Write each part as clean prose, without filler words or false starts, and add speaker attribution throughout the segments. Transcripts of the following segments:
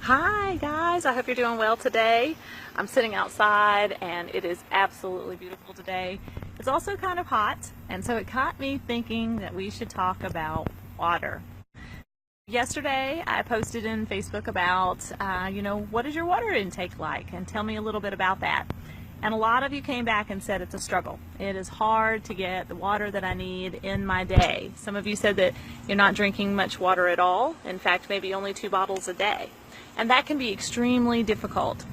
Speaker 1: Hi guys, I hope you're doing well today. I'm sitting outside and it is absolutely beautiful today. It's also kind of hot, and so it caught me thinking that we should talk about water. Yesterday I posted in Facebook about, what is your water intake like, and tell me a little bit about that. And a lot of you came back and said it's a struggle. It is hard to get the water that I need in my day. Some of you said that you're not drinking much water at all. In fact, maybe only 2 bottles a day. And that can be extremely difficult.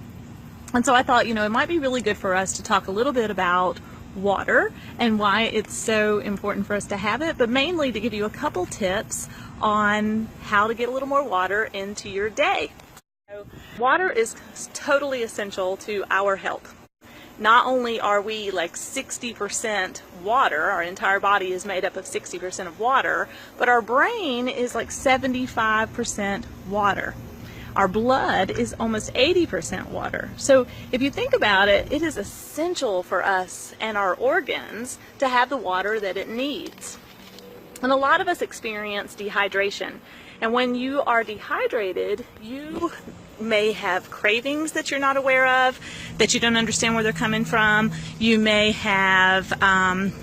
Speaker 1: And so I thought, it might be really good for us to talk a little bit about water and why it's so important for us to have it, but mainly to give you a couple tips on how to get a little more water into your day. So, water is totally essential to our health. Not only are we like 60% water, our entire body is made up of 60% of water, but our brain is like 75% water. Our blood is almost 80% water. So if you think about it, it is essential for us and our organs to have the water that it needs. And a lot of us experience dehydration. And when you are dehydrated, you may have cravings that you're not aware of, that you don't understand where they're coming from. You may have,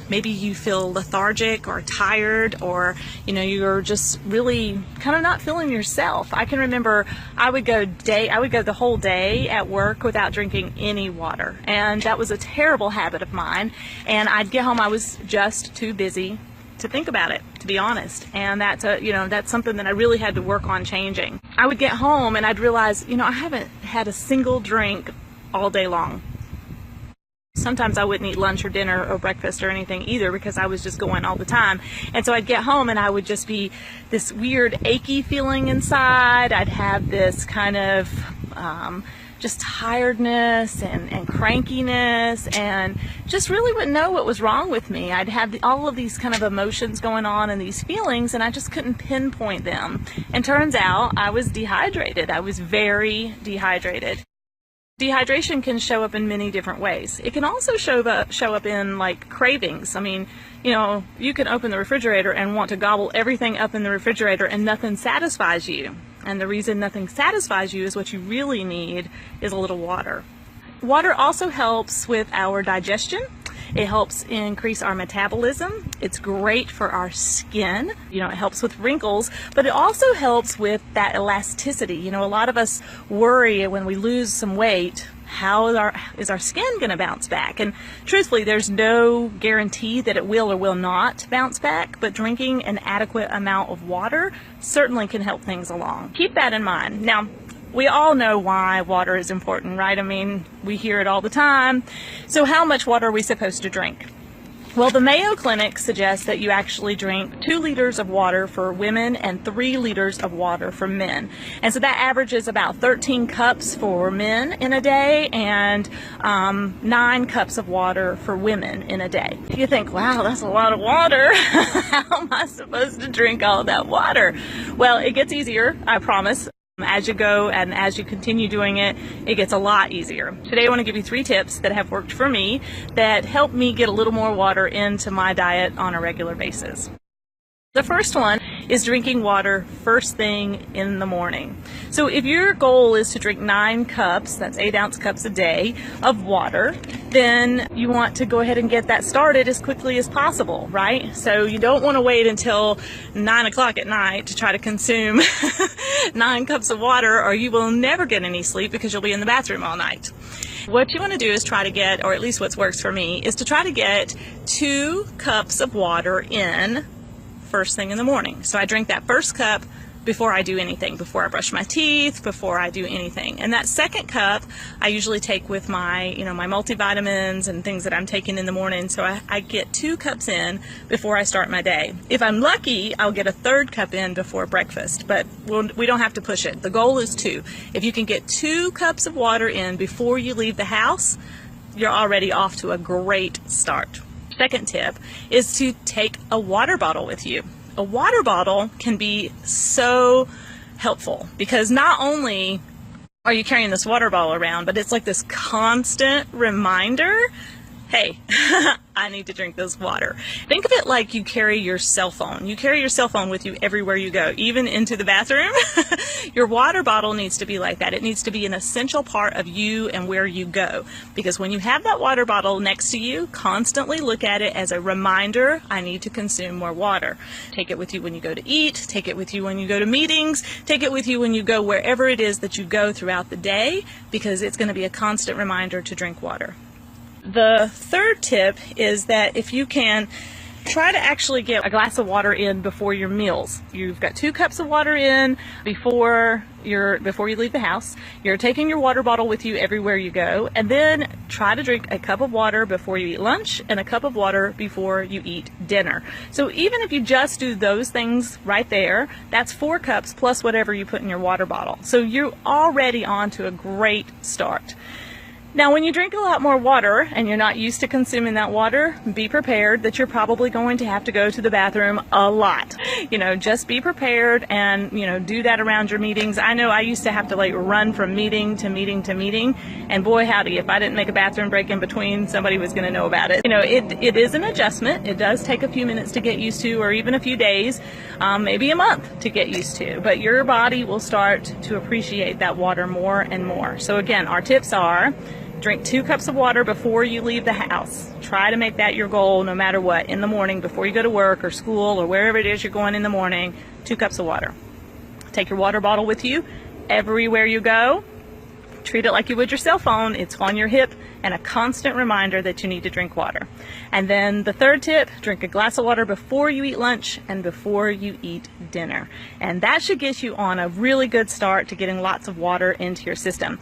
Speaker 1: maybe you feel lethargic or tired, or you're just really kind of not feeling yourself. I can remember I would go the whole day at work without drinking any water, and that was a terrible habit of mine. And I'd get home, I was just too busy to think about it, to be honest. And that's something that I really had to work on changing. I would get home and I'd realize, I haven't had a single drink all day long. Sometimes I wouldn't eat lunch or dinner or breakfast or anything either, because I was just going all the time. And so I'd get home and I would just be this weird achy feeling inside. I'd have this kind of just tiredness and crankiness, and just really wouldn't know what was wrong with me. I'd have all of these kind of emotions going on and these feelings, and I just couldn't pinpoint them. And turns out I was dehydrated. I was very dehydrated. Dehydration can show up in many different ways. It can also show up in like cravings. I mean, you can open the refrigerator and want to gobble everything up in the refrigerator and nothing satisfies you. And the reason nothing satisfies you is what you really need is a little water. Water also helps with our digestion. It helps increase our metabolism. It's great for our skin. It helps with wrinkles, but it also helps with that elasticity. A lot of us worry when we lose some weight, how is our skin going to bounce back? And truthfully, there's no guarantee that it will or will not bounce back, but drinking an adequate amount of water certainly can help things along. Keep that in mind. Now, we all know why water is important, right? I mean, we hear it all the time. So how much water are we supposed to drink? Well, the Mayo Clinic suggests that you actually drink 2 liters of water for women and 3 liters of water for men. And so that averages about 13 cups for men in a day and 9 cups of water for women in a day. You think, wow, that's a lot of water. How am I supposed to drink all that water? Well, it gets easier, I promise. As you go and as you continue doing it, it gets a lot easier. Today I want to give you 3 tips that have worked for me that help me get a little more water into my diet on a regular basis. The first one is drinking water first thing in the morning. So if your goal is to drink 9 cups, that's 8-ounce cups a day of water, then you want to go ahead and get that started as quickly as possible, right? So you don't want to wait until 9 o'clock at night to try to consume 9 cups of water, or you will never get any sleep because you'll be in the bathroom all night. What you want to do is try to get, or at least what works for me, is to try to get 2 cups of water in first thing in the morning. So I drink that first cup before I do anything, before I brush my teeth, before I do anything. And that second cup I usually take with my, my multivitamins and things that I'm taking in the morning. So I get 2 cups in before I start my day. If I'm lucky, I'll get a 3rd cup in before breakfast, but we don't have to push it. The goal is 2. If you can get 2 cups of water in before you leave the house, you're already off to a great start. Second tip is to take a water bottle with you. A water bottle can be so helpful because not only are you carrying this water bottle around, but it's like this constant reminder, hey, I need to drink this water. Think of it like you carry your cell phone. You carry your cell phone with you everywhere you go, even into the bathroom. Your water bottle needs to be like that. It needs to be an essential part of you and where you go. Because when you have that water bottle next to you, constantly look at it as a reminder, I need to consume more water. Take it with you when you go to eat, take it with you when you go to meetings, take it with you when you go wherever it is that you go throughout the day, because it's going to be a constant reminder to drink water. The third tip is that if you can, try to actually get a glass of water in before your meals. You've got 2 cups of water in before you leave the house. You're taking your water bottle with you everywhere you go, and then try to drink a cup of water before you eat lunch and a cup of water before you eat dinner. So even if you just do those things right there, that's 4 cups plus whatever you put in your water bottle. So you're already on to a great start. Now, when you drink a lot more water and you're not used to consuming that water, be prepared that you're probably going to have to go to the bathroom a lot. Just be prepared and, do that around your meetings. I know I used to have to run from meeting to meeting to meeting, and boy howdy, if I didn't make a bathroom break in between, somebody was going to know about it. It is an adjustment. It does take a few minutes to get used to, or even a few days, maybe a month to get used to, but your body will start to appreciate that water more and more. So again, our tips are: drink 2 cups of water before you leave the house. Try to make that your goal no matter what. In the morning, before you go to work or school or wherever it is you're going in the morning, 2 cups of water. Take your water bottle with you everywhere you go. Treat it like you would your cell phone. It's on your hip and a constant reminder that you need to drink water. And then the third tip, drink a glass of water before you eat lunch and before you eat dinner. And that should get you on a really good start to getting lots of water into your system.